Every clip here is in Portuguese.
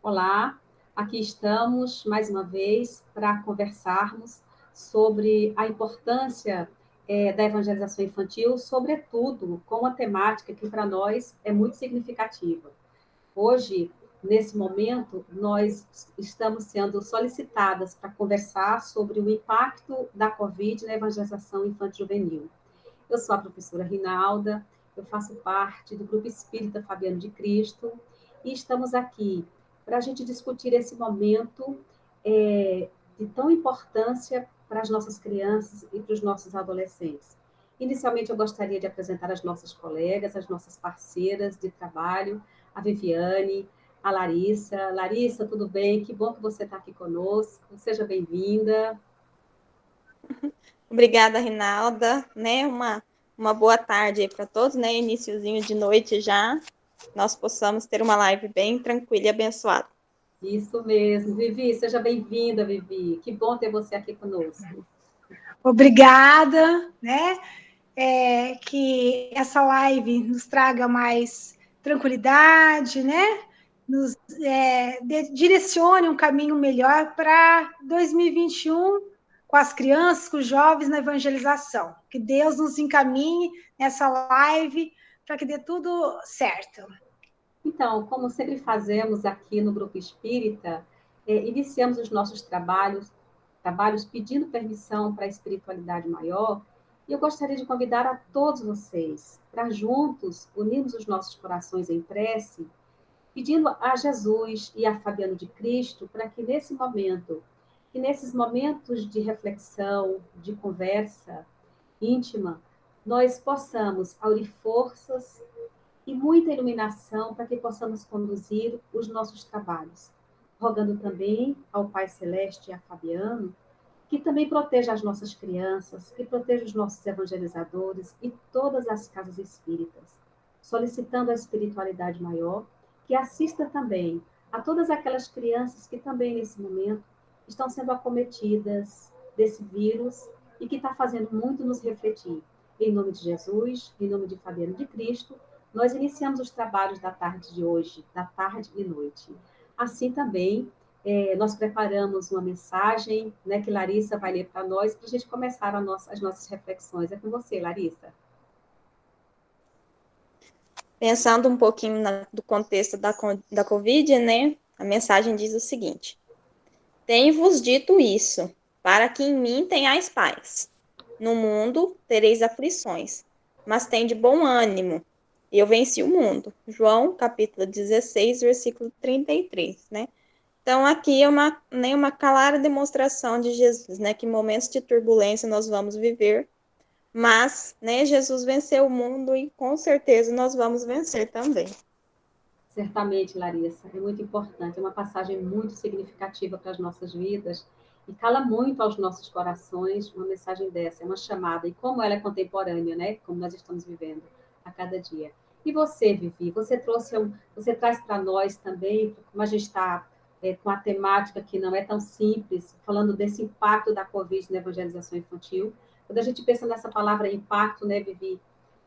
Olá, aqui estamos mais uma vez para conversarmos sobre a importância da evangelização infantil, sobretudo com uma temática que para nós é muito significativa. Hoje, nesse momento, nós estamos sendo solicitadas para conversar sobre o impacto da Covid na evangelização infanto-juvenil. Eu sou a professora Rinalda, eu faço parte do Grupo Espírita Fabiano de Cristo e estamos aqui para a gente discutir esse momento de tão importância para as nossas crianças e para os nossos adolescentes. Inicialmente, eu gostaria de apresentar as nossas colegas, as nossas parceiras de trabalho, a Viviane, a Larissa. Larissa, tudo bem? Que bom que você está aqui conosco. Seja bem-vinda. Obrigada, Rinalda, né? Uma boa tarde aí para todos, né? Iniciozinho de noite já, nós possamos ter uma live bem tranquila e abençoada. Isso mesmo. Vivi, seja bem-vinda, Vivi. Que bom ter você aqui conosco. Obrigada, né? Que essa live nos traga mais tranquilidade, né? Nos direcione um caminho melhor para 2021 com as crianças, com os jovens na evangelização. Que Deus nos encaminhe nessa live para que dê tudo certo. Então, como sempre fazemos aqui no Grupo Espírita, iniciamos os nossos trabalhos pedindo permissão para a espiritualidade maior, e eu gostaria de convidar a todos vocês para juntos unirmos os nossos corações em prece, pedindo a Jesus e a Fabiano de Cristo para que nesses momentos de reflexão, de conversa íntima, nós possamos aurir forças e muita iluminação para que possamos conduzir os nossos trabalhos. Rogando também ao Pai Celeste e a Fabiano que também proteja as nossas crianças, que proteja os nossos evangelizadores e todas as casas espíritas, solicitando a espiritualidade maior, que assista também a todas aquelas crianças que também nesse momento estão sendo acometidas desse vírus e que está fazendo muito nos refletir. Em nome de Jesus, em nome de Fabiano de Cristo, nós iniciamos os trabalhos da tarde de hoje, da tarde e noite. Assim também, nós preparamos uma mensagem, né, que Larissa vai ler para nós, para a gente começar as nossas reflexões. É com você, Larissa. Pensando um pouquinho do contexto da Covid, né? A mensagem diz o seguinte: tenho-vos dito isso, para que em mim tenhais paz. No mundo tereis aflições, mas tende bom ânimo. Eu venci o mundo. João, capítulo 16, versículo 33, né? Então, aqui é uma clara demonstração de Jesus, né? Que momentos de turbulência nós vamos viver, mas, né, Jesus venceu o mundo e com certeza nós vamos vencer também. Certamente, Larissa, é muito importante, é uma passagem muito significativa para as nossas vidas e cala muito aos nossos corações uma mensagem dessa, é uma chamada, e como ela é contemporânea, né? Como nós estamos vivendo a cada dia. E você, Vivi, você traz para nós também, como a gente está com a temática que não é tão simples, falando desse impacto da Covid na evangelização infantil. Quando a gente pensa nessa palavra impacto, né, Vivi,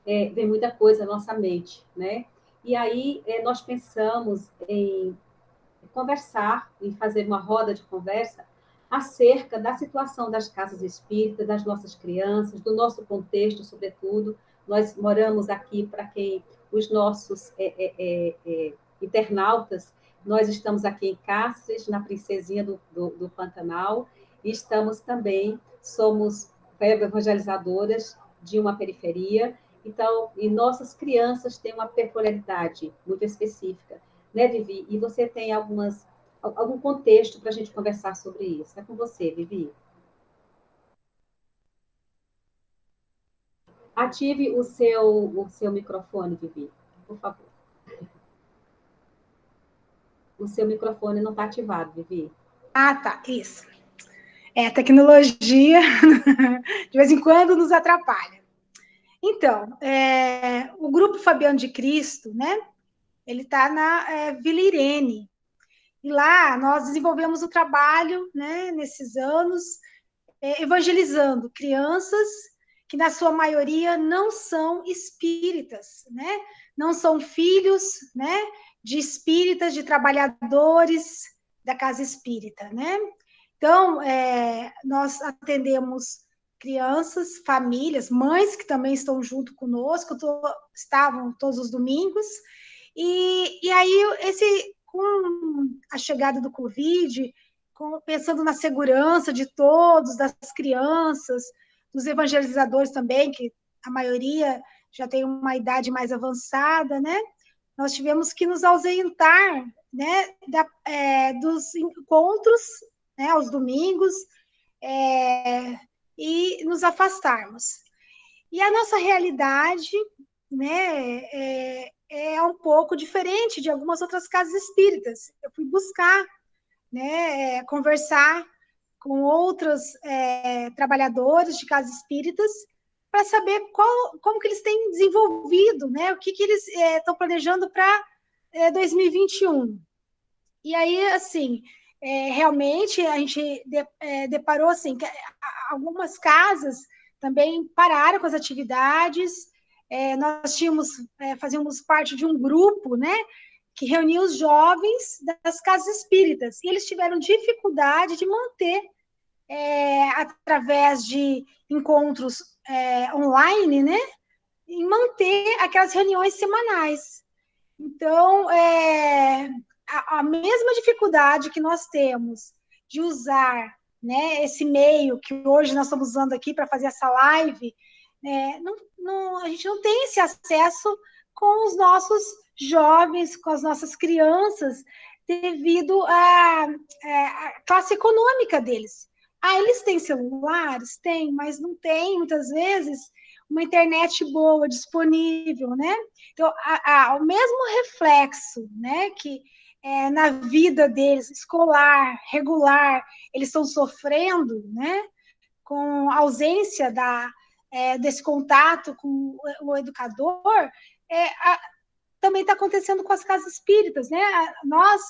vem muita coisa na nossa mente, né? E aí nós pensamos em conversar, em fazer uma roda de conversa acerca da situação das casas espíritas, das nossas crianças, do nosso contexto, sobretudo. Nós moramos aqui, para quem os nossos internautas, nós estamos aqui em Cáceres, na Princesinha do Pantanal, e estamos também, somos evangelizadoras de uma periferia. Então, e nossas crianças têm uma peculiaridade muito específica, né, Vivi? E você tem algum contexto para a gente conversar sobre isso. É com você, Vivi. Ative o seu microfone, Vivi, por favor. O seu microfone não está ativado, Vivi. Ah, tá, isso. Tecnologia, de vez em quando, nos atrapalha. Então, o Grupo Fabiano de Cristo, né? Ele está na Vila Irene. E lá nós desenvolvemos o trabalho, né, nesses anos, evangelizando crianças que, na sua maioria, não são espíritas, né? não são filhos, né, de espíritas, de trabalhadores da casa espírita, né? Então, nós atendemos crianças, famílias, mães que também estão junto conosco, estavam todos os domingos, e aí, com a chegada do Covid, pensando na segurança de todos, das crianças, dos evangelizadores também, que a maioria já tem uma idade mais avançada, né? Nós tivemos que nos ausentar, né, dos encontros, né, aos domingos, e nos afastarmos. E a nossa realidade, né, é um pouco diferente de algumas outras casas espíritas. Eu fui buscar, né, conversar com outros trabalhadores de casas espíritas para saber como que eles têm desenvolvido, né, o que eles estão planejando para 2021. E aí, assim, realmente a gente deparou assim, que algumas casas também pararam com as atividades. Nós fazíamos parte de um grupo, né, que reunia os jovens das casas espíritas, e eles tiveram dificuldade de manter, através de encontros online, né, em manter aquelas reuniões semanais. Então, a mesma dificuldade que nós temos de usar, né, esse meio que hoje nós estamos usando aqui para fazer essa live, a gente não tem esse acesso com os nossos jovens, com as nossas crianças, devido à classe econômica deles. Eles têm celulares? Tem, mas não tem, muitas vezes, uma internet boa disponível, né? Então, o mesmo reflexo, né, que na vida deles, escolar, regular, eles estão sofrendo, né, com a ausência desse contato com o educador, também está acontecendo com as casas espíritas, né? Nós,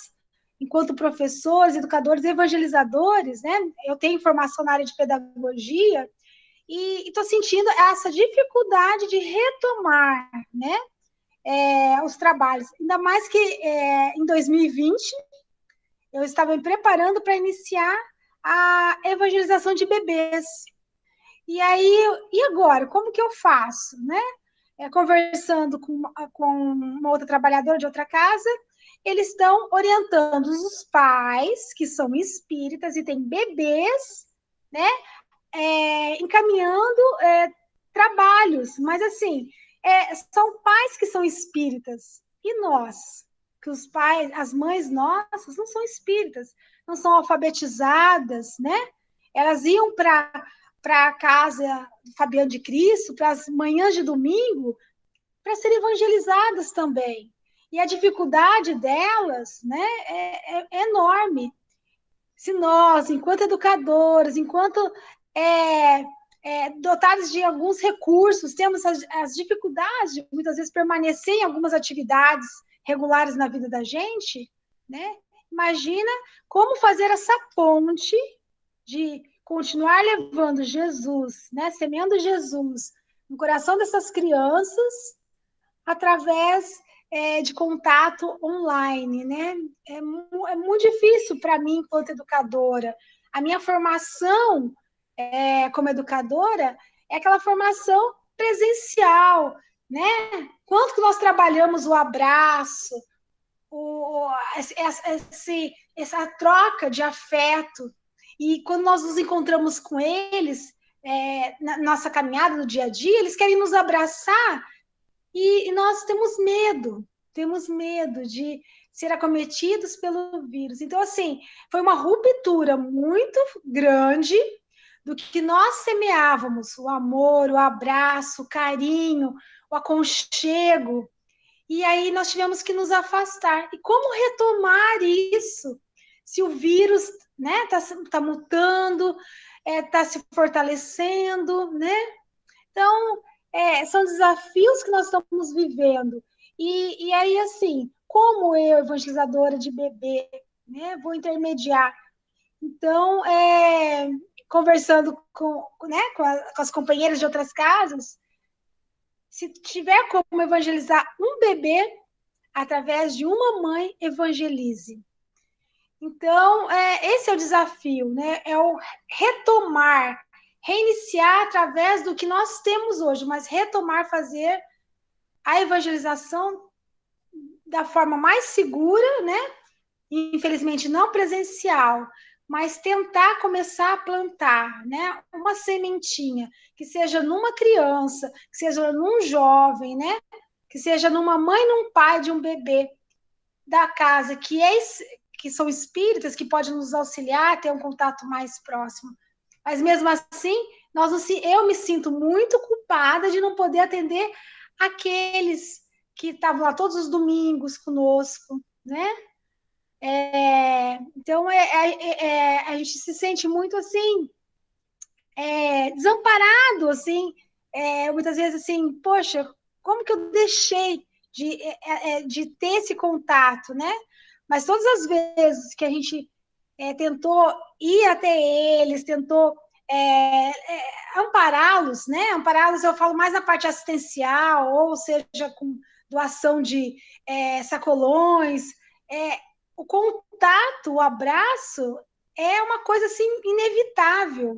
enquanto professores, educadores, evangelizadores, né, eu tenho formação na área de pedagogia, e estou sentindo essa dificuldade de retomar, né, os trabalhos. Ainda mais que em 2020 eu estava me preparando para iniciar a evangelização de bebês. E aí, e agora? Como que eu faço, né? Conversando com uma outra trabalhadora de outra casa, eles estão orientando os pais, que são espíritas e têm bebês, né? Encaminhando trabalhos, mas assim, são pais que são espíritas, e nós, que os pais, as mães nossas, não são espíritas, não são alfabetizadas, né? Elas iam para a casa do Fabiano de Cristo, para as manhãs de domingo, para serem evangelizadas também. E a dificuldade delas, né, é enorme. Se nós, enquanto educadoras, enquanto dotados de alguns recursos, temos as dificuldades de, muitas vezes, permanecer em algumas atividades regulares na vida da gente, né? Imagina como fazer essa ponte de continuar levando Jesus, né? Semeando Jesus no coração dessas crianças através de contato online, né? É muito difícil para mim, enquanto educadora. A minha formação como educadora é aquela formação presencial, né? Quanto que nós trabalhamos o abraço, essa troca de afeto, e quando nós nos encontramos com eles, na nossa caminhada no dia a dia, eles querem nos abraçar, e nós temos medo de ser acometidos pelo vírus. Então, assim, foi uma ruptura muito grande do que nós semeávamos, o amor, o abraço, o carinho, o aconchego, e aí nós tivemos que nos afastar. E como retomar isso? Se o vírus, né, tá mutando, tá se fortalecendo, né? Então, são desafios que nós estamos vivendo. E aí, assim, como eu, evangelizadora de bebê, né, vou intermediar? Então, conversando com as companheiras de outras casas, se tiver como evangelizar um bebê, através de uma mãe, evangelize. Então, esse é o desafio, né? É o retomar, reiniciar através do que nós temos hoje, mas retomar, fazer a evangelização da forma mais segura, né? Infelizmente não presencial, mas tentar começar a plantar, né? Uma sementinha, que seja numa criança, que seja num jovem, né? Que seja numa mãe, num pai de um bebê da casa, que são espíritas, que podem nos auxiliar, ter um contato mais próximo. Mas mesmo assim, eu me sinto muito culpada de não poder atender aqueles que estavam lá todos os domingos conosco, né? Então, a gente se sente muito assim, desamparado, assim, muitas vezes assim, poxa, como que eu deixei de ter esse contato, né? Mas todas as vezes que a gente tentou ir até eles, tentou ampará-los, né? Ampará-los, eu falo mais na parte assistencial, ou seja, com doação de sacolões, o contato, o abraço é uma coisa assim inevitável.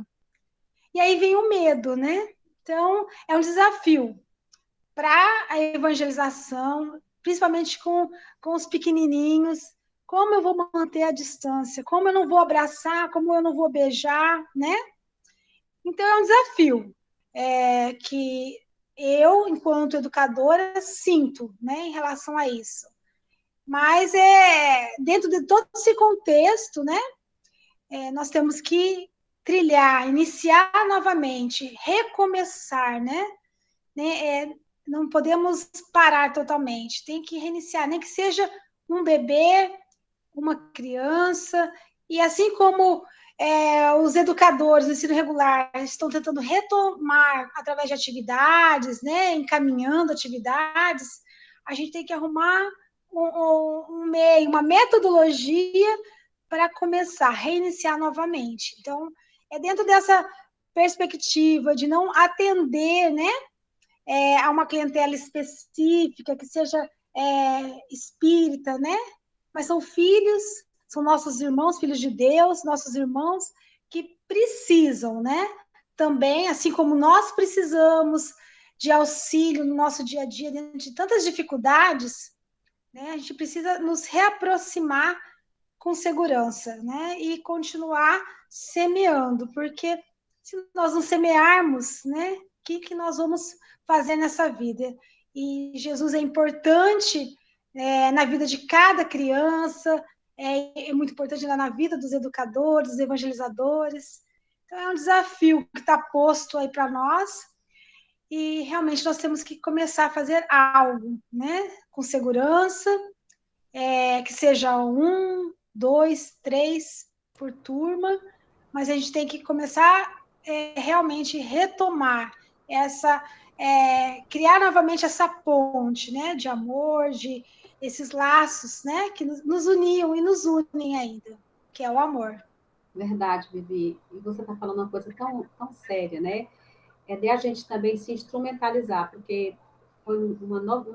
E aí vem o medo, né? Então, é um desafio para a evangelização, principalmente com os pequenininhos. Como eu vou manter a distância? Como eu não vou abraçar? Como eu não vou beijar, né? Então, é um desafio que eu, enquanto educadora, sinto, né, em relação a isso. Mas dentro de todo esse contexto, né, nós temos que trilhar, iniciar novamente, recomeçar, né? Não podemos parar totalmente, tem que reiniciar, nem que seja um bebê, uma criança, e assim como os educadores do ensino regular estão tentando retomar através de atividades, né, encaminhando atividades, a gente tem que arrumar um meio, uma metodologia para começar, reiniciar novamente. Então, é dentro dessa perspectiva de não atender, né, a uma clientela específica, que seja espírita, né? Mas são filhos, são nossos irmãos, filhos de Deus, nossos irmãos que precisam, né? Também, assim como nós precisamos de auxílio no nosso dia a dia, diante de tantas dificuldades, né? A gente precisa nos reaproximar com segurança, né? E continuar semeando, porque se nós não semearmos, né? O que nós vamos fazer nessa vida? E Jesus é importante na vida de cada criança, é muito importante na vida dos educadores, dos evangelizadores. Então, é um desafio que está posto aí para nós, e realmente nós temos que começar a fazer algo, né? Com segurança, que seja 1, 2, 3 por turma, mas a gente tem que começar realmente retomar criar novamente essa ponte, né, de amor, de esses laços, né, que nos uniam e nos unem ainda, que é o amor. Verdade, Bibi. E você está falando uma coisa tão, tão séria, né? É de a gente também se instrumentalizar, porque foi um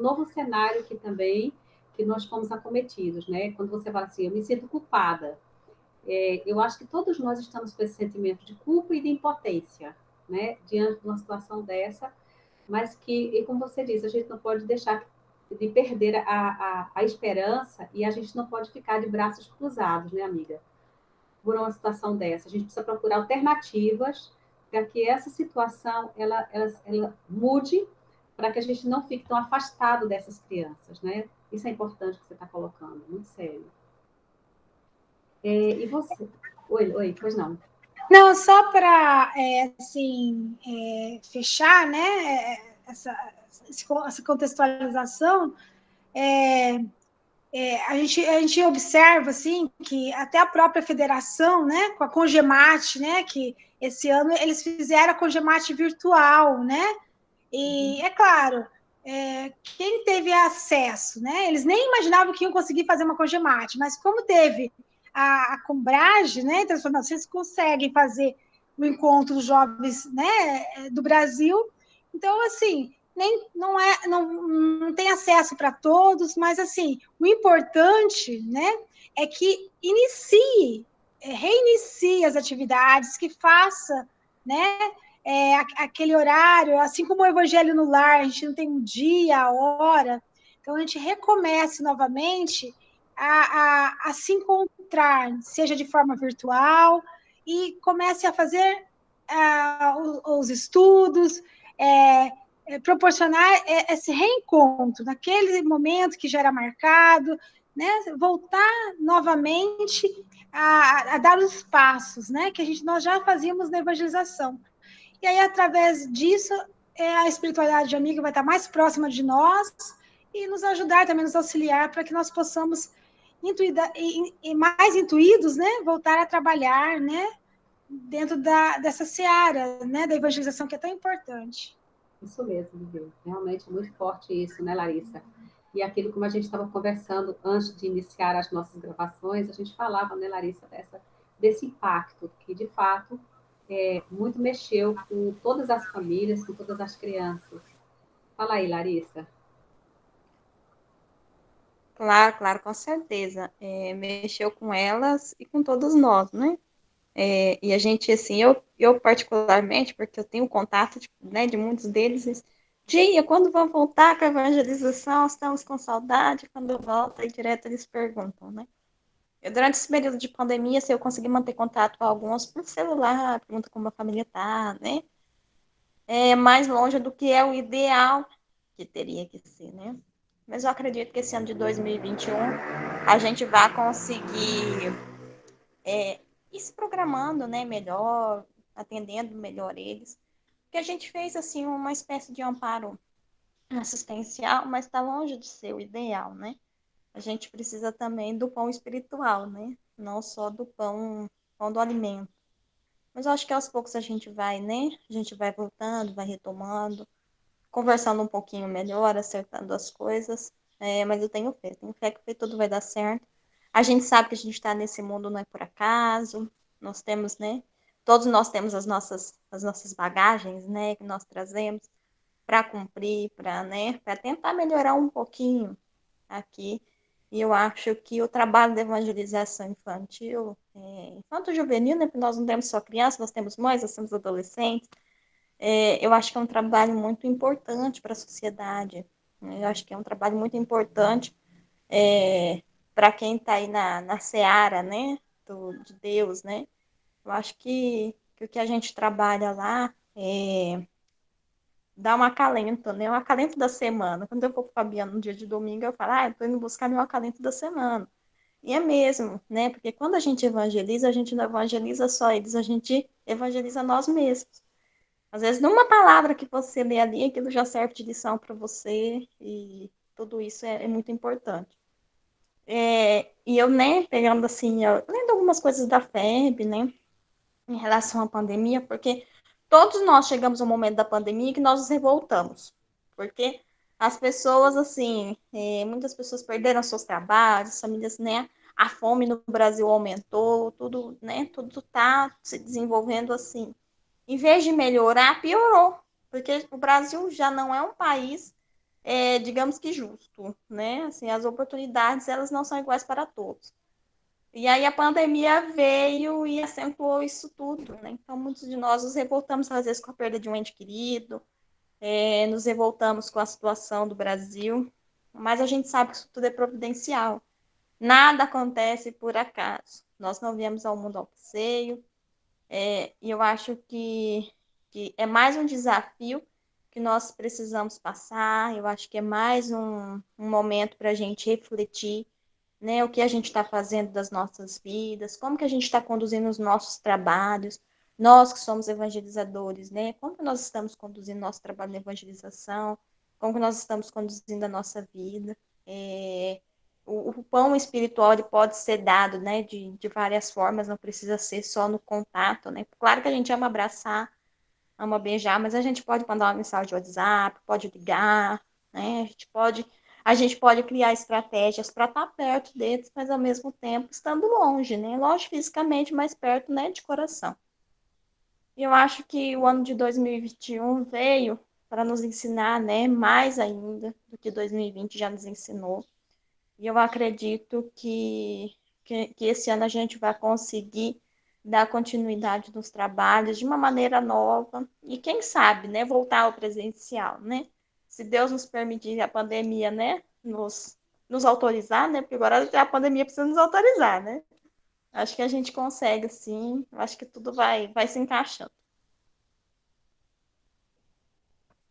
novo cenário aqui também que nós fomos acometidos, né? Quando você fala assim, eu me sinto culpada. Eu acho que todos nós estamos com esse sentimento de culpa e de impotência, né? Diante de uma situação dessa, mas que, e como você disse, a gente não pode deixar de perder a esperança, e a gente não pode ficar de braços cruzados, né, amiga? Por uma situação dessa. A gente precisa procurar alternativas para que essa situação ela mude, para que a gente não fique tão afastado dessas crianças, né? Isso é importante que você está colocando, muito sério. E você? Oi, pois não. Não, só para assim, fechar, né, essa contextualização, a gente observa assim que até a própria federação, né, com a Congemate, né, que esse ano eles fizeram a Congemate virtual, né, e é claro, quem teve acesso, né, eles nem imaginavam que iam conseguir fazer uma Congemate, mas como teve a Combrage, né, transformação, vocês conseguem fazer o encontro dos jovens, né, do Brasil, então assim não tem acesso para todos, mas assim, o importante, né, é que reinicie as atividades, que faça, né, aquele horário, assim como o Evangelho no Lar, a gente não tem um dia, a hora, então a gente recomece novamente a se encontrar, seja de forma virtual, e comece a fazer os estudos, proporcionar esse reencontro, naquele momento que já era marcado, né, voltar novamente a dar os passos, né, que nós já fazíamos na evangelização. E aí, através disso, a espiritualidade amiga vai estar mais próxima de nós e nos ajudar também, nos auxiliar para que nós possamos, mais intuídos, né, voltar a trabalhar, né, dentro dessa seara, né, da evangelização que é tão importante. Isso mesmo, Vivi. Realmente é muito forte isso, né, Larissa? E aquilo como a gente estava conversando antes de iniciar as nossas gravações, a gente falava, né, Larissa, desse impacto que, de fato, muito mexeu com todas as famílias, com todas as crianças. Fala aí, Larissa. Claro, claro, com certeza. Mexeu com elas e com todos nós, né? E a gente, assim, eu particularmente, porque eu tenho contato, né, de muitos deles, Tia, quando vão voltar com a evangelização? Estamos com saudade. Quando volta, aí direto eles perguntam, né? Durante esse período de pandemia, se eu consegui manter contato com alguns por celular, pergunta como a família tá, né? Mais longe do que é o ideal que teria que ser, né? Mas eu acredito que esse ano de 2021 a gente vai conseguir ir se programando, né, melhor, atendendo melhor eles. Porque a gente fez, assim, uma espécie de amparo assistencial, mas está longe de ser o ideal, né? A gente precisa também do pão espiritual, né? Não só do pão do alimento. Mas eu acho que aos poucos a gente vai, né? A gente vai voltando, vai retomando, conversando um pouquinho melhor, acertando as coisas. Mas eu tenho fé que tudo vai dar certo. A gente sabe que a gente está nesse mundo não é por acaso. Nós temos, né? Todos nós temos as nossas bagagens, né? Que nós trazemos para cumprir, para tentar melhorar um pouquinho aqui. E eu acho que o trabalho de evangelização infantil, infanto-juvenil, né? Porque nós não temos só crianças, nós temos mães, nós temos adolescentes. Eu acho que é um trabalho muito importante para a sociedade. Eu acho que é um trabalho muito importante para quem está aí na seara, né? De Deus, né? Eu acho que o que a gente trabalha lá dá um acalento, né? Um acalento da semana. Quando eu vou com o Fabiano no dia de domingo, eu falo, eu tô indo buscar meu acalento da semana. E é mesmo, né? Porque quando a gente não evangeliza só eles, a gente evangeliza nós mesmos. Às vezes, numa palavra que você lê ali, aquilo já serve de lição para você, e tudo isso é muito importante. E eu, né, pegando assim, lendo algumas coisas da FEB, né, em relação à pandemia, porque todos nós chegamos ao momento da pandemia que nós nos revoltamos, porque as pessoas, assim, muitas pessoas perderam seus trabalhos, famílias, né, a fome no Brasil aumentou, tudo, né, tudo tá se desenvolvendo assim. Em vez de melhorar, piorou, porque o Brasil já não é um país, digamos que justo, né, assim, as oportunidades, elas não são iguais para todos. E aí a pandemia veio e acentuou isso tudo, né? Então, muitos de nós nos revoltamos, às vezes, com a perda de um ente querido, nos revoltamos com a situação do Brasil, mas a gente sabe que isso tudo é providencial. Nada acontece por acaso. Nós não viemos ao mundo ao passeio, e eu acho que é mais um desafio que nós precisamos passar, eu acho que é mais um momento para a gente refletir, né, o que a gente está fazendo das nossas vidas, como que a gente está conduzindo os nossos trabalhos, nós que somos evangelizadores, né, como que nós estamos conduzindo nosso trabalho de evangelização, como que nós estamos conduzindo a nossa vida. O pão espiritual ele pode ser dado, né, de várias formas, não precisa ser só no contato, né, claro que a gente ama abraçar, ama beijar, mas a gente pode mandar uma mensagem de WhatsApp, pode ligar, né? A gente pode criar estratégias para estar perto deles, mas ao mesmo tempo estando longe, né? Longe fisicamente, mas perto, né, de coração. E eu acho que o ano de 2021 veio para nos ensinar, né, mais ainda do que 2020 já nos ensinou. E eu acredito que esse ano a gente vai conseguir dar continuidade nos trabalhos de uma maneira nova e, quem sabe, né, voltar ao presencial, né? Se Deus nos permitir a pandemia, né, nos autorizar, né? Porque agora a pandemia precisa nos autorizar, né? Acho que a gente consegue, sim. Acho que tudo vai se encaixando.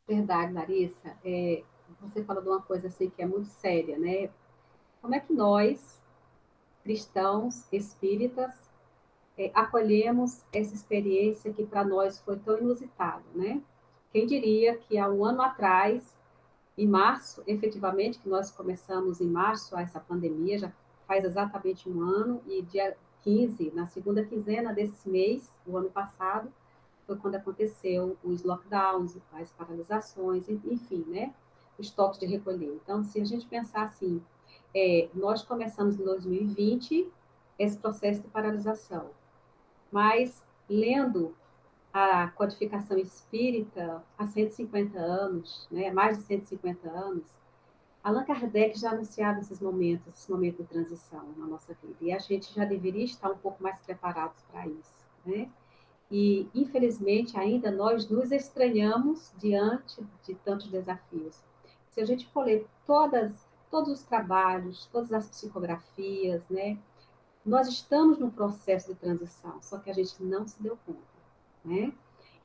Verdade, Larissa. Você falou de uma coisa assim que é muito séria, né? Como é que nós, cristãos, espíritas, acolhemos essa experiência que para nós foi tão inusitada, né? Quem diria que há um ano atrás, em março, efetivamente, que nós começamos em março essa pandemia, já faz exatamente um ano, e dia 15, na segunda quinzena desse mês, do ano passado, foi quando aconteceu os lockdowns, as paralisações, enfim, né? Os toques de recolher. Então, se a gente pensar assim, nós começamos em 2020 esse processo de paralisação, mas lendo a codificação espírita há 150 anos, né, mais de 150 anos, Allan Kardec já anunciava esse momento de transição na nossa vida, e a gente já deveria estar um pouco mais preparados para isso, né? E, infelizmente, ainda nós nos estranhamos diante de tantos desafios. Se a gente for ler todos os trabalhos, todas as psicografias, né, nós estamos num processo de transição, só que a gente não se deu conta, né?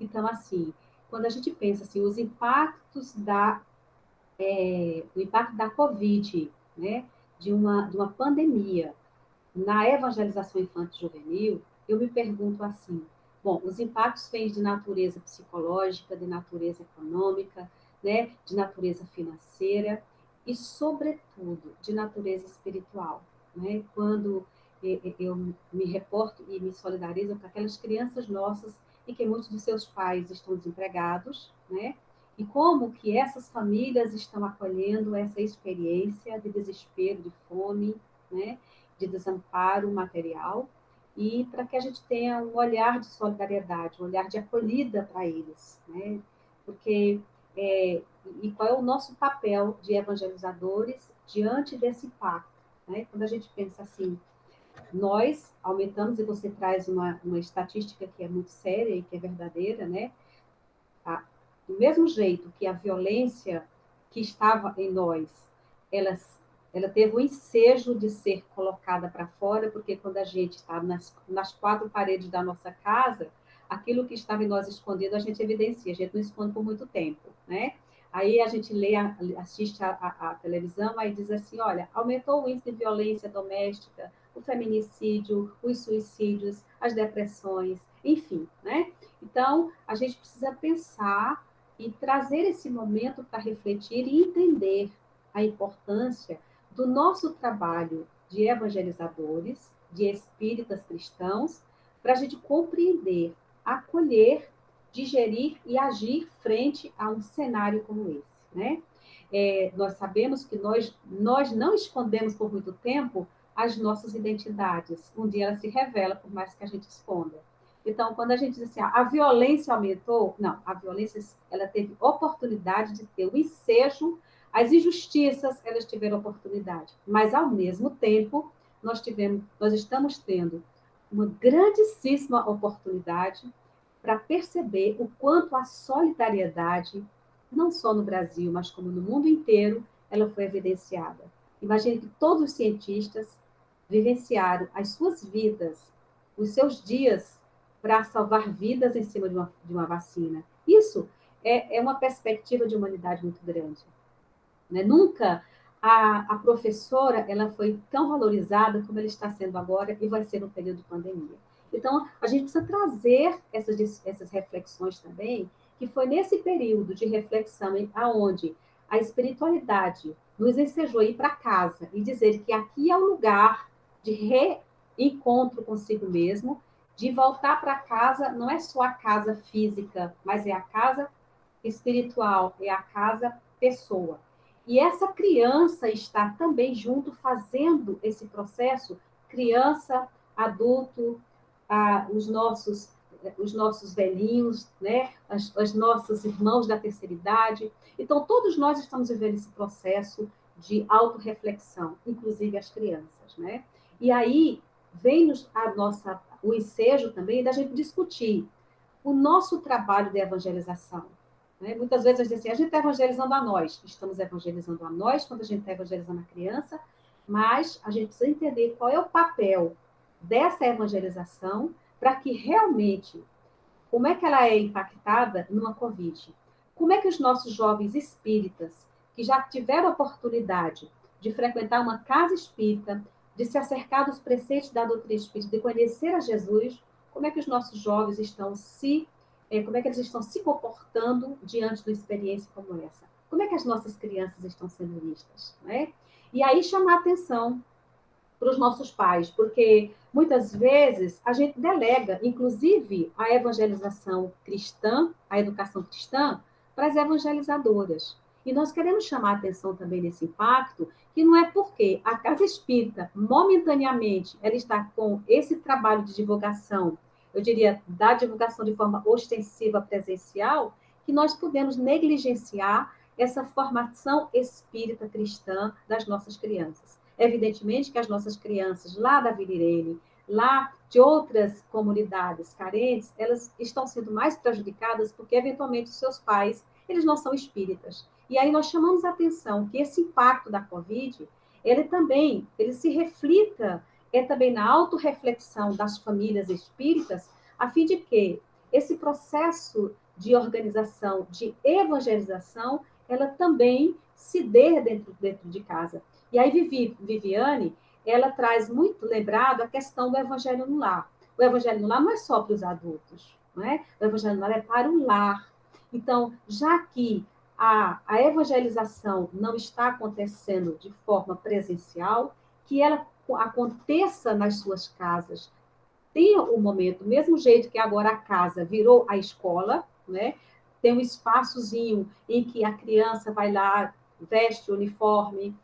Então, assim, quando a gente pensa assim, os impactos o impacto da Covid, né, de uma pandemia na evangelização infanto-juvenil, eu me pergunto assim, bom, os impactos vêm de natureza psicológica, de natureza econômica, né, de natureza financeira e, sobretudo, de natureza espiritual, né? Quando eu me reporto e me solidarizo com aquelas crianças nossas e que muitos de seus pais estão desempregados, né? E como que essas famílias estão acolhendo essa experiência de desespero, de fome, né? De desamparo material, e para que a gente tenha um olhar de solidariedade, um olhar de acolhida para eles, né? Porque e qual é o nosso papel de evangelizadores diante desse impacto, né? Quando a gente pensa assim, nós aumentamos, e você traz uma estatística que é muito séria e que é verdadeira, né? Tá? Do mesmo jeito que a violência que estava em nós, ela, ela teve o ensejo de ser colocada para fora, porque quando a gente está nas quatro paredes da nossa casa, aquilo que estava em nós escondido, a gente evidencia, a gente não esconde por muito tempo, né? Aí a gente assiste a televisão, aí diz assim, olha, aumentou o índice de violência doméstica, o feminicídio, os suicídios, as depressões, enfim, né? Então, a gente precisa pensar e trazer esse momento para refletir e entender a importância do nosso trabalho de evangelizadores, de espíritas cristãos, para a gente compreender, acolher, digerir e agir frente a um cenário como esse, né? Nós sabemos que nós não escondemos por muito tempo as nossas identidades. Um dia ela se revela, por mais que a gente esconda. Então, quando a gente diz assim, a violência aumentou, não, a violência ela teve oportunidade de ter o ensejo, as injustiças elas tiveram oportunidade, mas ao mesmo tempo nós estamos tendo uma grandíssima oportunidade para perceber o quanto a solidariedade, não só no Brasil, mas como no mundo inteiro, ela foi evidenciada. Imagine que todos os cientistas vivenciaram as suas vidas, os seus dias para salvar vidas em cima de uma vacina. Isso é uma perspectiva de humanidade muito grande, né? Nunca a professora ela foi tão valorizada como ela está sendo agora e vai ser no período de pandemia. Então, a gente precisa trazer essas reflexões também, que foi nesse período de reflexão aonde a espiritualidade nos ensejou a ir para casa e dizer que aqui é o lugar de reencontro consigo mesmo, de voltar para casa, não é só a casa física, mas é a casa espiritual, é a casa pessoa. E essa criança está também junto fazendo esse processo, criança, adulto, os nossos os nossos velhinhos, né? As nossos irmãos da terceira idade. Então, todos nós estamos vivendo esse processo de autorreflexão, inclusive as crianças, né? E aí vem-nos o ensejo também da gente discutir o nosso trabalho de evangelização. Né? Muitas vezes a gente diz assim, a gente está evangelizando a nós, estamos evangelizando a nós quando a gente está evangelizando a criança, mas a gente precisa entender qual é o papel dessa evangelização para que realmente, como é que ela é impactada numa Covid? Como é que os nossos jovens espíritas, que já tiveram a oportunidade de frequentar uma casa espírita, de se acercar dos preceitos da doutrina espírita, de conhecer a Jesus, como é que os nossos jovens como é que eles estão se comportando diante de uma experiência como essa? Como é que as nossas crianças estão sendo vistas? Né? E aí chamar a atenção para os nossos pais, porque muitas vezes a gente delega, inclusive, a evangelização cristã, a educação cristã, para as evangelizadoras. E nós queremos chamar a atenção também nesse impacto, que não é porque a casa espírita, momentaneamente, ela está com esse trabalho de divulgação, eu diria, da divulgação de forma ostensiva presencial, que nós podemos negligenciar essa formação espírita cristã das nossas crianças. Evidentemente que as nossas crianças lá da Vila Irene, lá de outras comunidades carentes, elas estão sendo mais prejudicadas porque, eventualmente, os seus pais, eles não são espíritas. E aí nós chamamos a atenção que esse impacto da Covid, ele se reflita também na autorreflexão das famílias espíritas, a fim de que esse processo de organização, de evangelização, ela também se dê dentro de casa. E aí, Viviane, ela traz muito lembrado a questão do evangelho no lar. O evangelho no lar não é só para os adultos, não é? O evangelho no lar é para o lar. Então, já que a evangelização não está acontecendo de forma presencial, que ela aconteça nas suas casas. Tem o momento, do mesmo jeito que agora a casa virou a escola, né? Tem um espaçozinho em que a criança vai lá, veste o uniforme,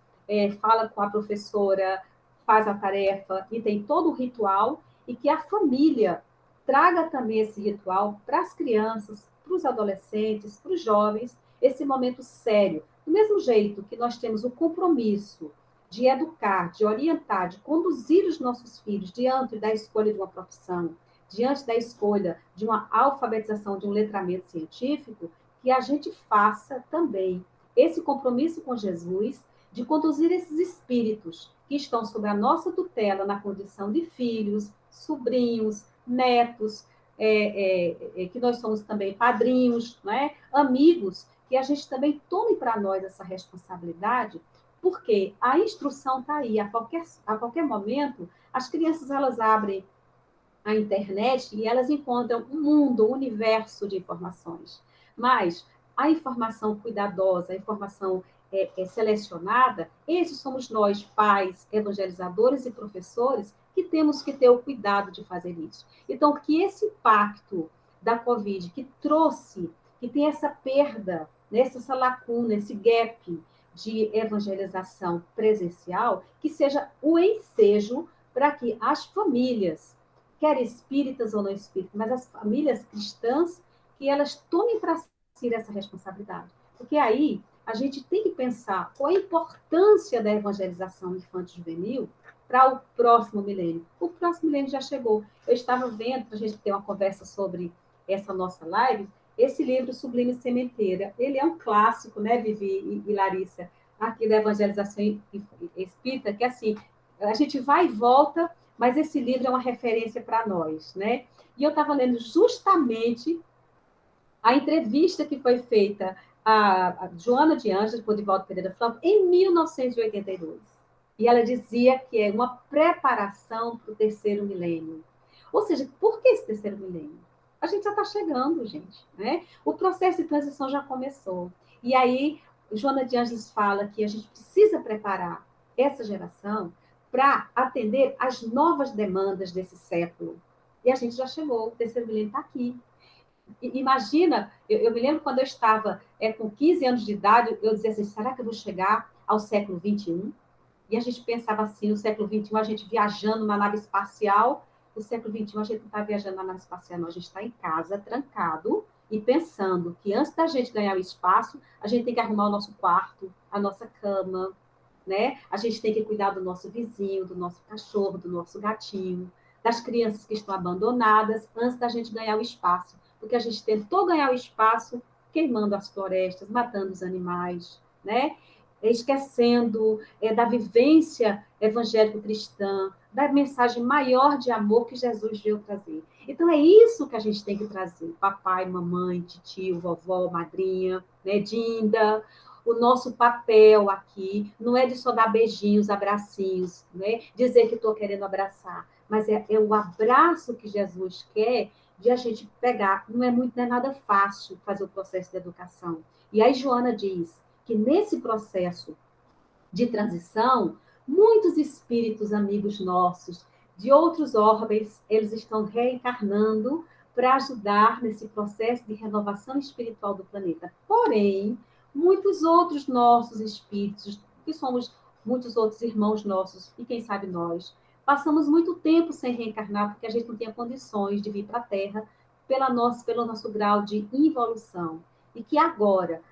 fala com a professora, faz a tarefa e tem todo o ritual, e que a família traga também esse ritual para as crianças, para os adolescentes, para os jovens, esse momento sério. Do mesmo jeito que nós temos o compromisso de educar, de orientar, de conduzir os nossos filhos diante da escolha de uma profissão, diante da escolha de uma alfabetização, de um letramento científico, que a gente faça também esse compromisso com Jesus de conduzir esses espíritos que estão sob a nossa tutela na condição de filhos, sobrinhos, netos, que nós somos também padrinhos, né? Amigos, que a gente também tome para nós essa responsabilidade, porque a instrução está aí, a qualquer momento, as crianças elas abrem a internet e elas encontram um mundo, um universo de informações. Mas a informação cuidadosa, a informação selecionada, esses somos nós, pais, evangelizadores e professores, que temos que ter o cuidado de fazer isso. Então, que esse impacto da Covid, que tem essa perda, essa lacuna, esse gap de evangelização presencial, que seja o ensejo para que as famílias, quer espíritas ou não espíritas, mas as famílias cristãs, que elas tomem para si essa responsabilidade. Porque aí a gente tem que pensar qual a importância da evangelização infanto-juvenil para o próximo milênio. O próximo milênio já chegou. Eu estava vendo, para a gente ter uma conversa sobre essa nossa live, esse livro Sublime Sementeira. Ele é um clássico, né, Vivi e Larissa, aqui da evangelização espírita, que assim, a gente vai e volta, mas esse livro é uma referência para nós, né? E eu estava lendo justamente a entrevista que foi feita a Joana de Ângeles, por Divaldo Pereira Franco, em 1982. E ela dizia que é uma preparação para o terceiro milênio. Ou seja, por que esse terceiro milênio? A gente já está chegando, gente, né? O processo de transição já começou. E aí, Joana de Ângeles fala que a gente precisa preparar essa geração para atender às novas demandas desse século. E a gente já chegou, o terceiro milênio está aqui. Imagina, eu me lembro quando eu estava com 15 anos de idade, eu dizia assim, será que eu vou chegar ao século XXI? E a gente pensava assim, no século XXI, a gente viajando na nave espacial, no século XXI, a gente não está viajando na nave espacial, não. A gente está em casa, trancado, e pensando que antes da gente ganhar o espaço, a gente tem que arrumar o nosso quarto, a nossa cama, né? A gente tem que cuidar do nosso vizinho, do nosso cachorro, do nosso gatinho, das crianças que estão abandonadas, antes da gente ganhar o espaço. Porque a gente tentou ganhar o espaço queimando as florestas, matando os animais, né? Esquecendo da vivência evangélico-cristã, da mensagem maior de amor que Jesus veio trazer. Então, é isso que a gente tem que trazer. Papai, mamãe, tio, vovó, madrinha, né, Dinda. O nosso papel aqui não é de só dar beijinhos, abracinhos, né? Dizer que estou querendo abraçar, mas é o abraço que Jesus quer de a gente pegar. Não é nada fácil fazer o processo de educação. E aí Joana diz que nesse processo de transição, muitos espíritos amigos nossos de outros orbes, eles estão reencarnando para ajudar nesse processo de renovação espiritual do planeta. Porém, muitos outros nossos espíritos, que somos muitos outros irmãos nossos, e quem sabe nós, passamos muito tempo sem reencarnar porque a gente não tinha condições de vir para a Terra pelo nosso grau de involução. E que agora,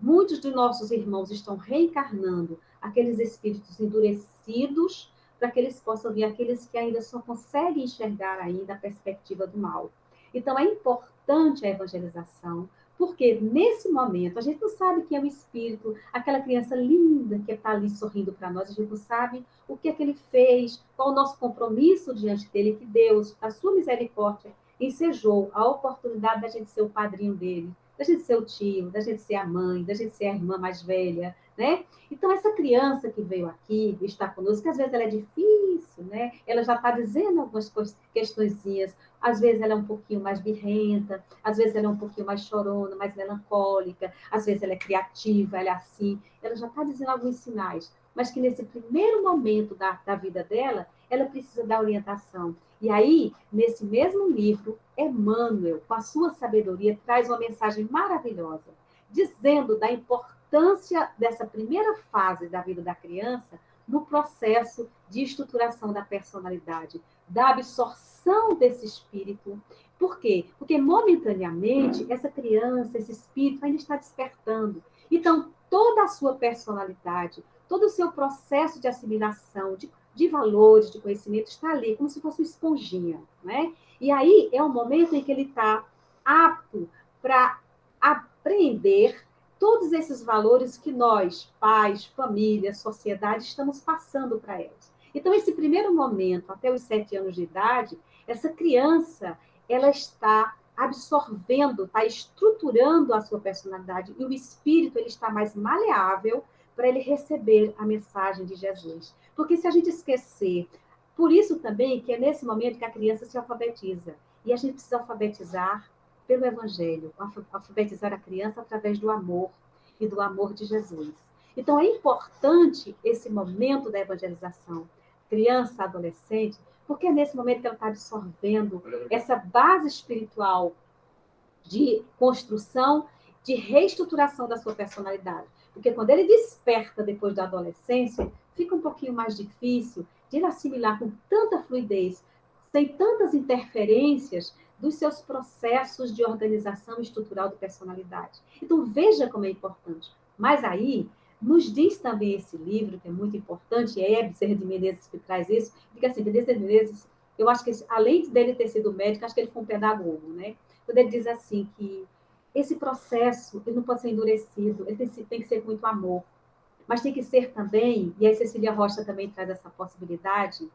muitos de nossos irmãos estão reencarnando aqueles espíritos endurecidos, para que eles possam ver aqueles que ainda só conseguem enxergar ainda a perspectiva do mal. Então, é importante a evangelização, porque nesse momento a gente não sabe quem é o espírito, aquela criança linda que está ali sorrindo para nós, a gente não sabe o que é que ele fez, qual o nosso compromisso diante dele, que Deus, a sua misericórdia, ensejou a oportunidade da gente ser o padrinho dele, da gente ser o tio, da gente ser a mãe, da gente ser a irmã mais velha, né? Então, essa criança que veio aqui, está conosco, que às vezes ela é difícil, né? Ela já está dizendo algumas questõezinhas, às vezes ela é um pouquinho mais birrenta, às vezes ela é um pouquinho mais chorona, mais melancólica, às vezes ela é criativa, ela é assim, ela já está dizendo alguns sinais, mas que nesse primeiro momento da vida dela, ela precisa da orientação. E aí, nesse mesmo livro, Emmanuel, com a sua sabedoria, traz uma mensagem maravilhosa, dizendo da importância dessa primeira fase da vida da criança no processo de estruturação da personalidade, da absorção desse espírito. Por quê? Porque, momentaneamente, essa criança, esse espírito ainda está despertando. Então, toda a sua personalidade, todo o seu processo de assimilação, de valores, de conhecimento, está ali, como se fosse uma esponjinha, né? E aí é o momento em que ele está apto para aprender todos esses valores que nós, pais, família, sociedade, estamos passando para eles. Então, esse primeiro momento, até os 7 anos de idade, essa criança, ela está absorvendo, está estruturando a sua personalidade, e o espírito ele está mais maleável para ele receber a mensagem de Jesus. Porque se a gente esquecer, por isso também que é nesse momento que a criança se alfabetiza. E a gente precisa alfabetizar pelo Evangelho, alfabetizar a criança através do amor e do amor de Jesus. Então, é importante esse momento da evangelização, criança, adolescente, porque é nesse momento que ela está absorvendo essa base espiritual de construção, de reestruturação da sua personalidade. Porque quando ele desperta depois da adolescência, fica um pouquinho mais difícil de ele assimilar com tanta fluidez, sem tantas interferências dos seus processos de organização estrutural de personalidade. Então, veja como é importante. Mas aí, nos diz também esse livro, que é muito importante, e é Bezerra de Menezes que traz isso, porque assim, Bezerra de Menezes, eu acho que, além dele ter sido médico, acho que ele foi um pedagogo, né? Quando ele diz assim que esse processo ele não pode ser endurecido, ele tem que ser com muito amor, mas tem que ser também, e a Cecília Rocha também traz essa possibilidade,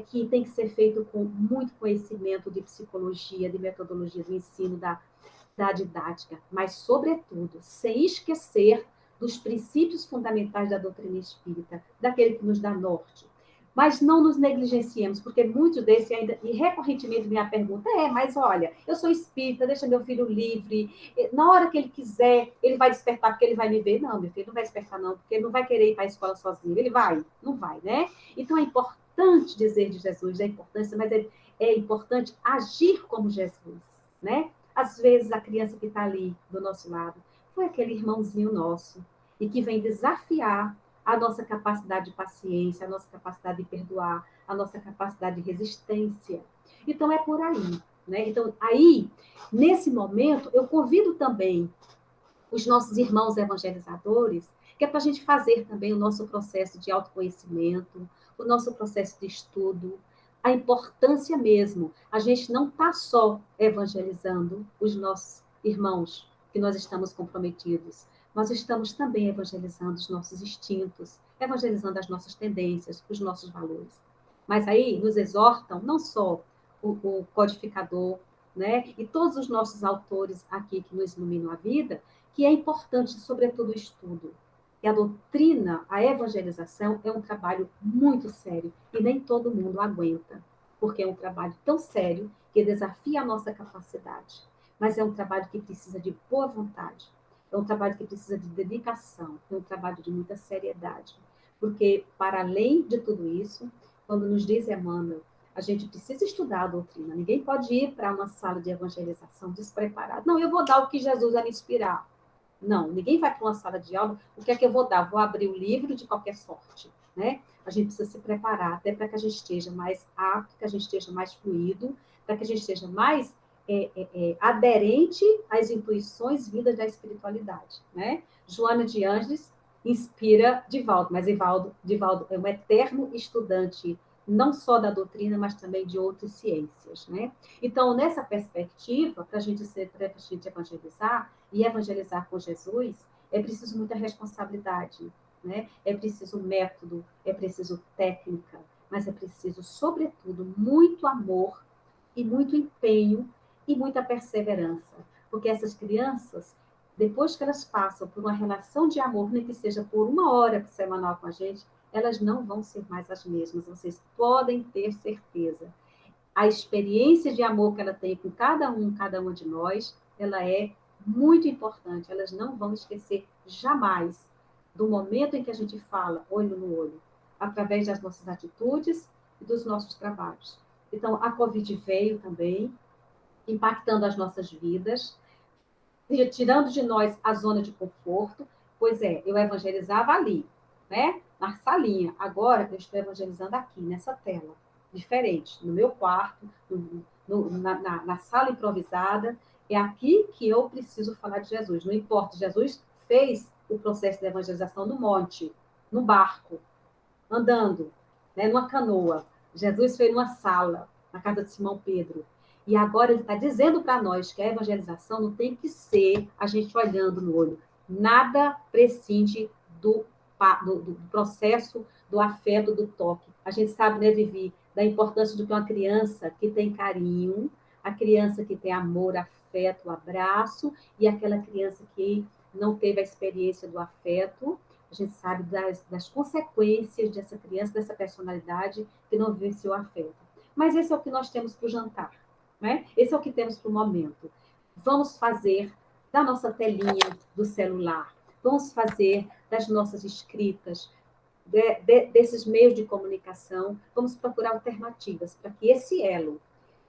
que tem que ser feito com muito conhecimento de psicologia, de metodologia do ensino, da didática, mas, sobretudo, sem esquecer dos princípios fundamentais da doutrina espírita, daquele que nos dá norte. Mas não nos negligenciemos, porque muitos desses ainda, e recorrentemente minha pergunta mas olha, eu sou espírita, deixa meu filho livre, na hora que ele quiser, ele vai despertar porque ele vai me ver. Não, meu filho não vai despertar não, porque ele não vai querer ir para a escola sozinho, ele vai? Não vai, né? Então é importante dizer de Jesus, é importância, mas é importante agir como Jesus, né? Às vezes a criança que está ali do nosso lado foi aquele irmãozinho nosso, e que vem desafiar a nossa capacidade de paciência, a nossa capacidade de perdoar, a nossa capacidade de resistência. Então, é por aí, né? Então, aí, nesse momento, eu convido também os nossos irmãos evangelizadores, que é para a gente fazer também o nosso processo de autoconhecimento, o nosso processo de estudo, a importância mesmo. A gente não está só evangelizando os nossos irmãos, que nós estamos comprometidos, nós estamos também evangelizando os nossos instintos, evangelizando as nossas tendências, os nossos valores. Mas aí nos exortam não só o codificador, né, e todos os nossos autores aqui que nos iluminam a vida, que é importante, sobretudo, o estudo. E a doutrina, a evangelização, é um trabalho muito sério e nem todo mundo aguenta, porque é um trabalho tão sério que desafia a nossa capacidade. Mas é um trabalho que precisa de boa vontade, é um trabalho que precisa de dedicação, é um trabalho de muita seriedade. Porque, para além de tudo isso, quando nos diz Emmanuel, a gente precisa estudar a doutrina. Ninguém pode ir para uma sala de evangelização despreparado. Não, eu vou dar o que Jesus vai me inspirar. Não, ninguém vai para uma sala de aula, o que é que eu vou dar? Vou abrir o livro de qualquer sorte, né? A gente precisa se preparar, até para que a gente esteja mais apto, que a gente esteja mais fluido, para que a gente esteja mais aderente às intuições vindas da espiritualidade, né? Joana de Ângeles inspira Divaldo, mas Divaldo é um eterno estudante, não só da doutrina, mas também de outras ciências, né? Então, nessa perspectiva, para a gente evangelizar e evangelizar com Jesus, é preciso muita responsabilidade, né? É preciso método, é preciso técnica, mas é preciso, sobretudo, muito amor e muito empenho e muita perseverança, porque essas crianças, depois que elas passam por uma relação de amor, nem que seja por uma hora semanal com a gente, elas não vão ser mais as mesmas, vocês podem ter certeza. A experiência de amor que ela tem com cada uma de nós, ela é muito importante. Elas não vão esquecer jamais do momento em que a gente fala olho no olho, através das nossas atitudes e dos nossos trabalhos. Então, a Covid veio também, impactando as nossas vidas, tirando de nós a zona de conforto. Pois é, eu evangelizava ali, né? Na salinha. Agora eu estou evangelizando aqui, nessa tela. Diferente, no meu quarto, na sala improvisada. É aqui que eu preciso falar de Jesus. Não importa, Jesus fez o processo de evangelização no monte, no barco, andando, né, numa canoa. Jesus fez numa sala, na casa de Simão Pedro. E agora ele está dizendo para nós que a evangelização não tem que ser a gente olhando no olho. Nada prescinde do processo do afeto, do toque. A gente sabe, né, Vivi, da importância de que uma criança que tem carinho, a criança que tem amor, afeto, abraço, e aquela criança que não teve a experiência do afeto, a gente sabe das consequências dessa criança, dessa personalidade que não vivenciou afeto. Mas esse é o que nós temos para o jantar, né? Esse é o que temos para o momento. Vamos fazer da nossa telinha do celular, vamos fazer das nossas escritas, desses meios de comunicação, vamos procurar alternativas para que esse elo,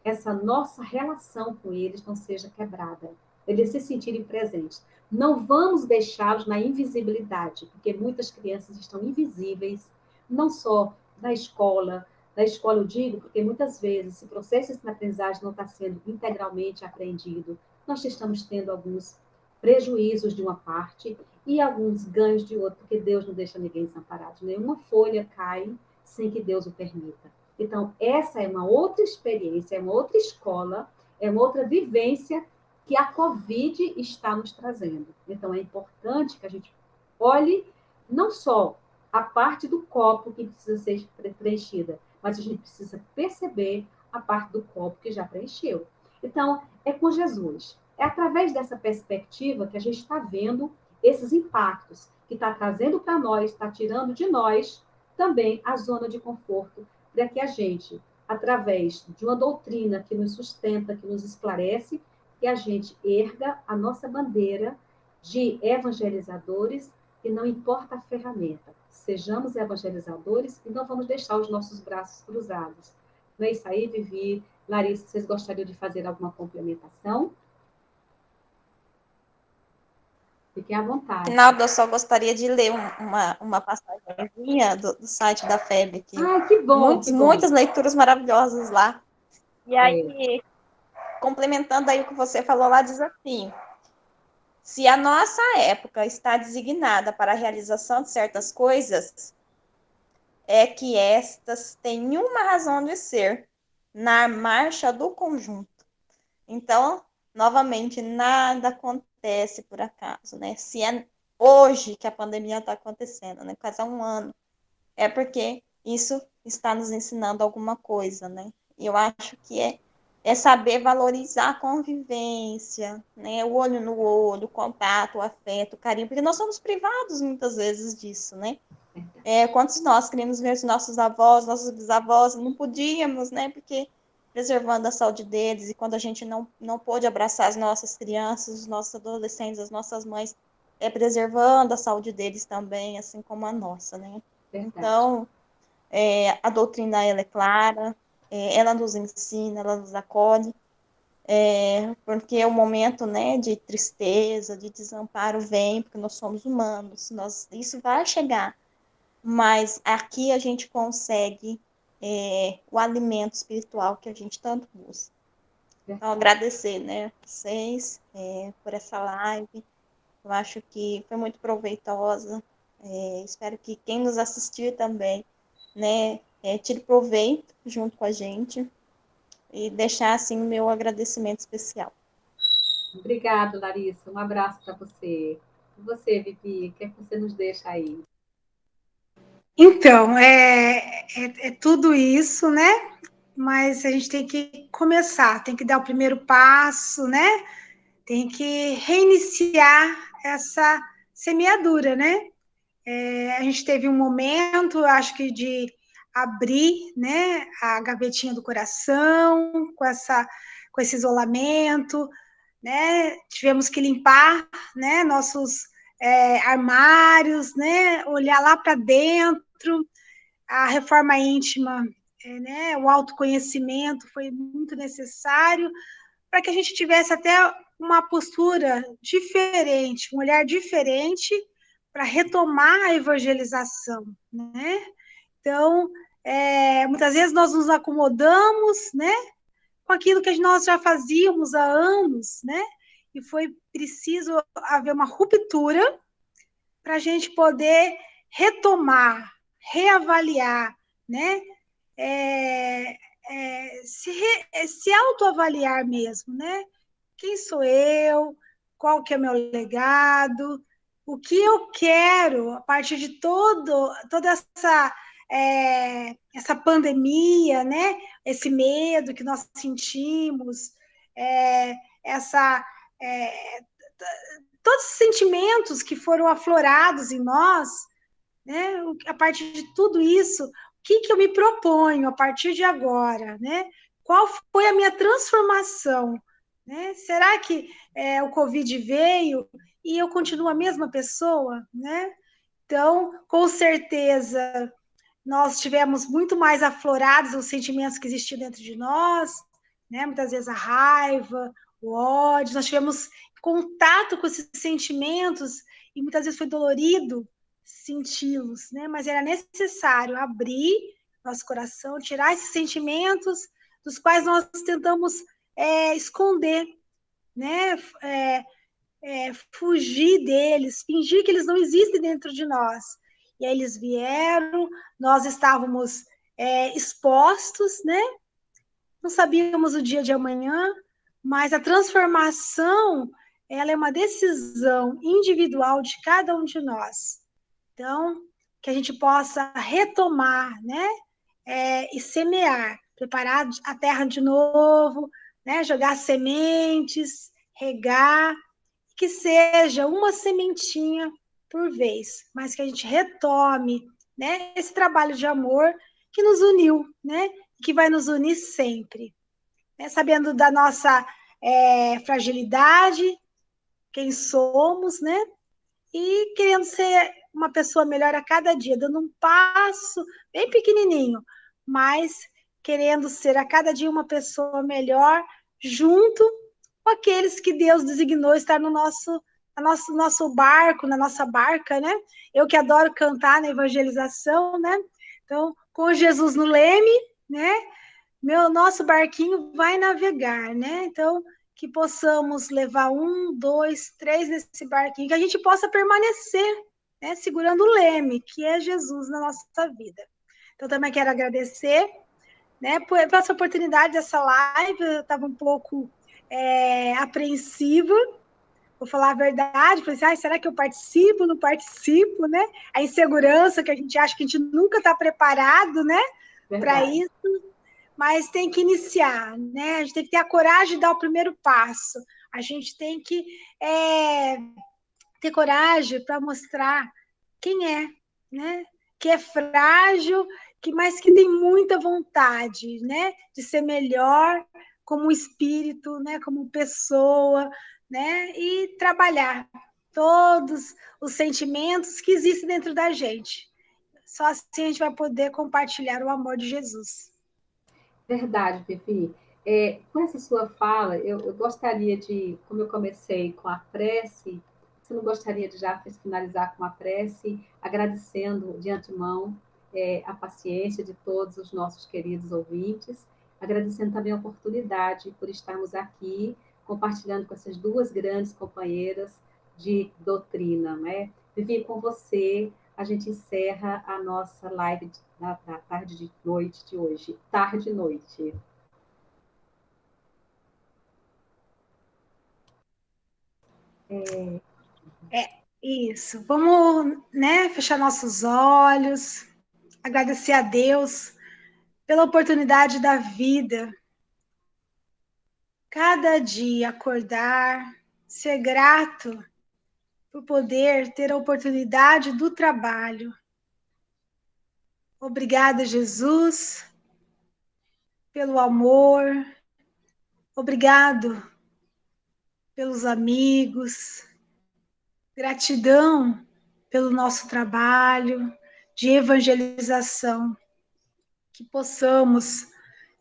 essa nossa relação com eles não seja quebrada, eles se sentirem presentes. Não vamos deixá-los na invisibilidade, porque muitas crianças estão invisíveis, não só na escola eu digo, porque muitas vezes esse processo de aprendizagem não está sendo integralmente aprendido, nós estamos tendo alguns prejuízos de uma parte e alguns ganhos de outra, porque Deus não deixa ninguém desamparado. Nenhuma folha cai sem que Deus o permita. Então, essa é uma outra experiência, é uma outra escola, é uma outra vivência que a Covid está nos trazendo. Então, é importante que a gente olhe não só a parte do copo que precisa ser preenchida, mas a gente precisa perceber a parte do copo que já preencheu. Então, é com Jesus. É através dessa perspectiva que a gente está vendo esses impactos, que está trazendo para nós, está tirando de nós também a zona de conforto, para que a gente, através de uma doutrina que nos sustenta, que nos esclarece, que a gente erga a nossa bandeira de evangelizadores e não importa a ferramenta. Sejamos evangelizadores e não vamos deixar os nossos braços cruzados. Não é isso aí, Vivi? Larissa, vocês gostariam de fazer alguma complementação? Fiquem à vontade. Rinaldo, eu só gostaria de ler uma passagemzinha do site da FEB aqui. Ai, que bom, que bom. Muitas leituras maravilhosas lá. E aí, É. complementando aí o que você falou lá, diz assim: se a nossa época está designada para a realização de certas coisas, é que estas têm uma razão de ser na marcha do conjunto. Então, novamente, nada acontece por acaso, né? Se é hoje que a pandemia está acontecendo, né? Quase há um ano, é porque isso está nos ensinando alguma coisa, né? E eu acho que é saber valorizar a convivência, né? O olho no olho, o contato, o afeto, o carinho, porque nós somos privados muitas vezes disso, né? Quantos de nós queríamos ver os nossos avós, nossos bisavós, não podíamos, né? Porque preservando a saúde deles, e quando a gente não pôde abraçar as nossas crianças, os nossos adolescentes, as nossas mães, preservando a saúde deles também, assim como a nossa, né? Verdade. Então, a doutrina, ela é clara, ela nos ensina, ela nos acolhe, porque o momento, né, de tristeza, de desamparo vem, porque nós somos humanos, isso vai chegar, mas aqui a gente consegue o alimento espiritual que a gente tanto busca. Então, agradecer, né, vocês por essa live. Eu acho que foi muito proveitosa. Espero que quem nos assistir também, né, tire proveito junto com a gente e deixar, assim, o meu agradecimento especial. Obrigada, Larissa. Um abraço para você. E você, Vivi, o que é que você nos deixa aí? Então, é tudo isso, né? Mas a gente tem que começar, tem que dar o primeiro passo, né? Tem que reiniciar essa semeadura, né? A gente teve um momento, acho que de abrir, né, a gavetinha do coração com esse isolamento, né? Tivemos que limpar, né, nossos armários, né? Olhar lá para dentro, a reforma íntima, né? O autoconhecimento foi muito necessário para que a gente tivesse até uma postura diferente, um olhar diferente para retomar a evangelização, né? Então, muitas vezes nós nos acomodamos, né, com aquilo que nós já fazíamos há anos, né? E foi preciso haver uma ruptura para a gente poder retomar, reavaliar, né? Se autoavaliar mesmo, né? Quem sou eu? Qual que é meu legado? O que eu quero a partir de toda essa pandemia, né? Esse medo que nós sentimos, essa todos os sentimentos que foram aflorados em nós, né? A partir de tudo isso, o que eu me proponho a partir de agora, né? Qual foi a minha transformação, né? Será que o Covid veio e eu continuo a mesma pessoa, né? Então, com certeza, nós tivemos muito mais aflorados os sentimentos que existiam dentro de nós, né? Muitas vezes a raiva, o ódio, nós tivemos contato com esses sentimentos e muitas vezes foi dolorido senti-los, né? Mas era necessário abrir nosso coração, tirar esses sentimentos dos quais nós tentamos esconder, né? Fugir deles, fingir que eles não existem dentro de nós. E aí eles vieram, nós estávamos expostos, né? Não sabíamos o dia de amanhã, mas a transformação, ela é uma decisão individual de cada um de nós. Então, que a gente possa retomar, né? E semear, preparar a terra de novo, né? Jogar sementes, regar, que seja uma sementinha por vez, mas que a gente retome, né? Esse trabalho de amor que nos uniu, né? Que vai nos unir sempre, né? Sabendo da nossa fragilidade, quem somos, né? E querendo ser uma pessoa melhor a cada dia, dando um passo bem pequenininho, mas querendo ser a cada dia uma pessoa melhor, junto com aqueles que Deus designou estar no nosso barco, na nossa barca, né? Eu que adoro cantar na evangelização, né? Então, com Jesus no leme, né? Nosso barquinho vai navegar, né? Então, que possamos levar 1, 2, 3 nesse barquinho, que a gente possa permanecer, né? Segurando o leme, que é Jesus na nossa vida. Então, também quero agradecer, né, por essa oportunidade dessa live. Eu estava um pouco apreensiva, vou falar a verdade, falei assim, será que eu participo, não participo, né? A insegurança que a gente acha que a gente nunca está preparado, né, para isso, mas tem que iniciar, né? A gente tem que ter a coragem de dar o primeiro passo, a gente tem que ter coragem para mostrar quem é, né? Que é frágil, mas que tem muita vontade, né? De ser melhor como espírito, né? Como pessoa, né? E trabalhar todos os sentimentos que existem dentro da gente. Só assim a gente vai poder compartilhar o amor de Jesus. Verdade, Pepi. Com essa sua fala, eu gostaria de, como eu comecei com a prece, você não gostaria de já finalizar com a prece, agradecendo de antemão a paciência de todos os nossos queridos ouvintes, agradecendo também a oportunidade por estarmos aqui compartilhando com essas duas grandes companheiras de doutrina, né? Vivi, com você, a gente encerra a nossa live da tarde de noite de hoje. Tarde e noite. Isso. Vamos, né, fechar nossos olhos, agradecer a Deus pela oportunidade da vida. Cada dia acordar, ser grato por poder ter a oportunidade do trabalho. Obrigada, Jesus, pelo amor. Obrigado pelos amigos. Gratidão pelo nosso trabalho de evangelização. Que possamos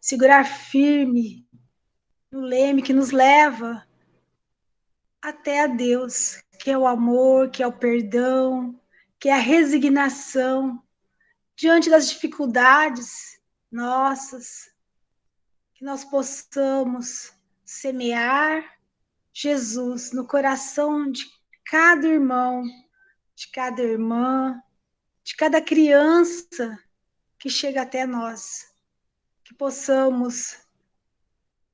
segurar firme no leme que nos leva até a Deus, que é o amor, que é o perdão, que é a resignação diante das dificuldades nossas, que nós possamos semear Jesus no coração de cada irmão, de cada irmã, de cada criança que chega até nós, que possamos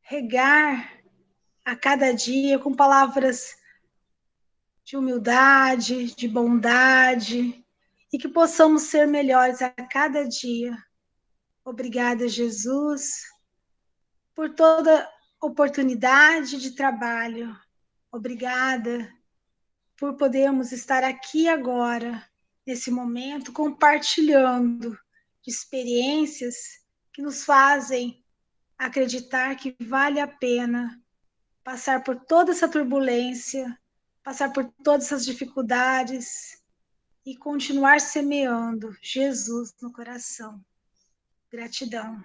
regar a cada dia com palavras de humildade, de bondade, e que possamos ser melhores a cada dia. Obrigada, Jesus, por toda oportunidade de trabalho. Obrigada por podermos estar aqui agora, nesse momento, compartilhando de experiências que nos fazem acreditar que vale a pena passar por toda essa turbulência, passar por todas essas dificuldades e continuar semeando Jesus no coração. Gratidão.